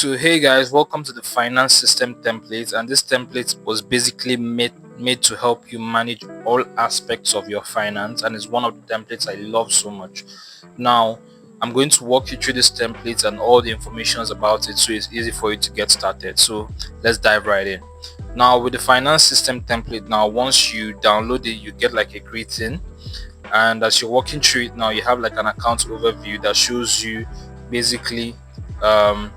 So hey guys, welcome to the finance system template, and this template was basically made to help you manage all aspects of your finance, and it's one of the templates I love so much. Now I'm going to walk you through this template and all the informations about it so it's easy for you to get started. So let's dive right in. Now with the finance system template, now once you download it, you get like a greeting, and as you're walking through it, now you have like an account overview that shows you basically um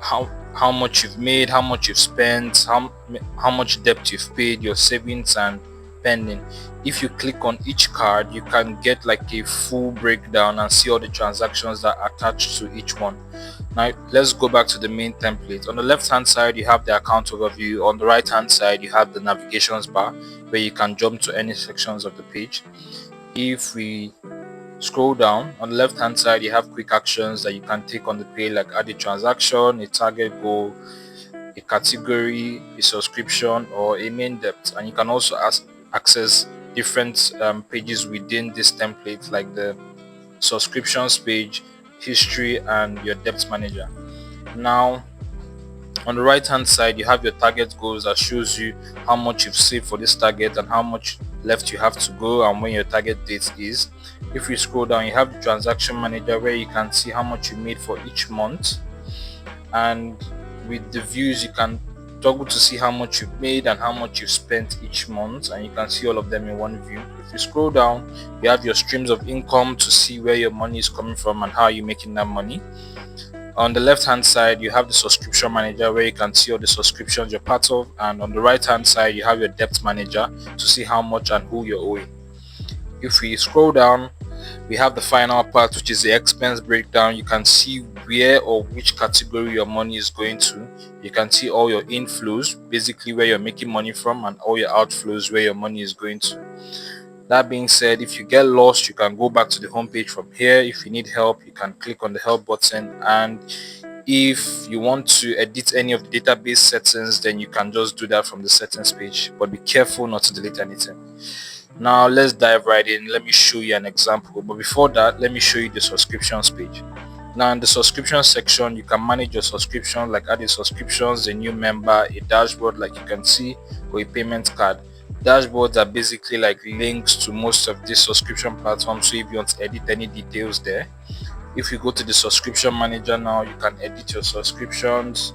how much you've made, how much you've spent, how much debt you've paid, your savings and pending. If you click on each card, you can get like a full breakdown and see all the transactions that are attached to each one. Now let's go back to the main template. On the left hand side you have the account overview. On the right hand side you have the navigations bar where you can jump to any sections of the page. If we scroll down, on the left hand side you have quick actions that you can take on the page, like add a transaction, a target goal, a category, a subscription, or a main debt. And you can also access different pages within this template, like the subscriptions page, history, and your debt manager. Now on the right hand side you have your target goals that shows you how much you've saved for this target and how much left you have to go and when your target date is. If you scroll down, you have the transaction manager where you can see how much you made for each month, and with the views you can toggle to see how much you've made and how much you've spent each month, and you can see all of them in one view. If you scroll down, you have your streams of income to see where your money is coming from and how you're making that money. On the left hand side you have the subscription manager where you can see all the subscriptions you're part of, and on the right hand side you have your debt manager to see how much and who you're owing. If we scroll down, we have the final part, which is the expense breakdown. You can see where or which category your money is going to. You can see all your inflows, basically where you're making money from, and all your outflows, where your money is going to. That being said, if you get lost, you can go back to the home page from here. If you need help, you can click on the help button, and if you want to edit any of the database settings, then you can just do that from the settings page, but be careful not to delete anything. Now let's dive right in. Let me show you an example, but before that let me show you the subscriptions page. Now in the subscription section you can manage your subscription, like adding subscriptions, a new member, a dashboard like you can see, or a payment card. Dashboards are basically like links to most of these subscription platforms, so if you want to edit any details there. If you go to the subscription manager, now you can edit your subscriptions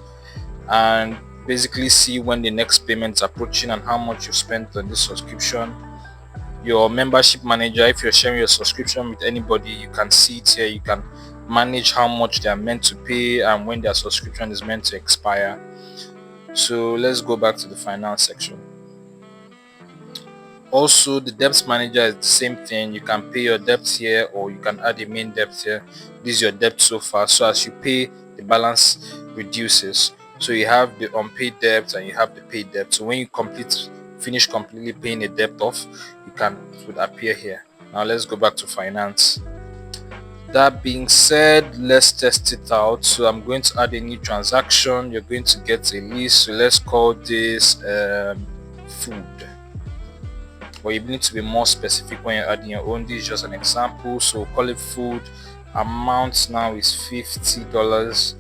and basically see when the next payment is approaching and how much you spent on this subscription. Your membership manager, if you're sharing your subscription with anybody, you can see it here. You can manage how much they are meant to pay and when their subscription is meant to expire. So let's go back to the finance section. Also, the debt manager is the same thing. You can pay your debt here, or you can add a main debt here. This is your debt so far, so as you pay, the balance reduces. So you have the unpaid debt and you have the paid debt. So when you finish completely paying a debt off, it would appear here. Now let's go back to finance. That being said, let's test it out. So I'm going to add a new transaction. You're going to get a list, so let's call this food. But you need to be more specific when you're adding your own. This is just an example, so call it food. Amount now is $50,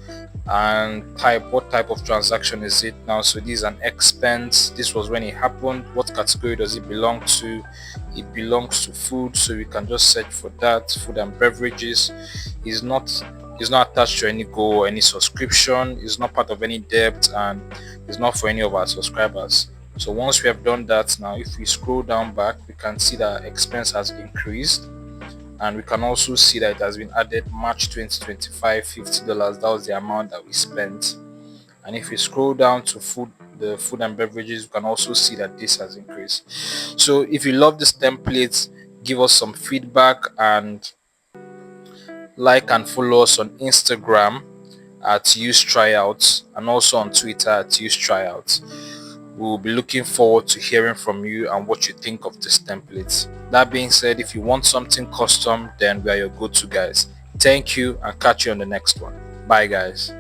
and what type of transaction is it now? So this is an expense. This was when it happened. What category does it belong to? It belongs to food, so we can just search for that. Food and beverages is not attached to any goal or any subscription. It's not part of any debt, and it's not for any of our subscribers. So once we have done that, now if we scroll down back, we can see that expense has increased, and we can also see that it has been added March 2025, $50. That was the amount that we spent. And if we scroll down to the food and beverages, we can also see that this has increased. So if you love this template, give us some feedback and like and follow us on Instagram at UseTryouts, and also on Twitter at UseTryouts. We'll be looking forward to hearing from you and what you think of this template. That being said, if you want something custom, then we are your go-to guys. Thank you, and catch you on the next one. Bye guys.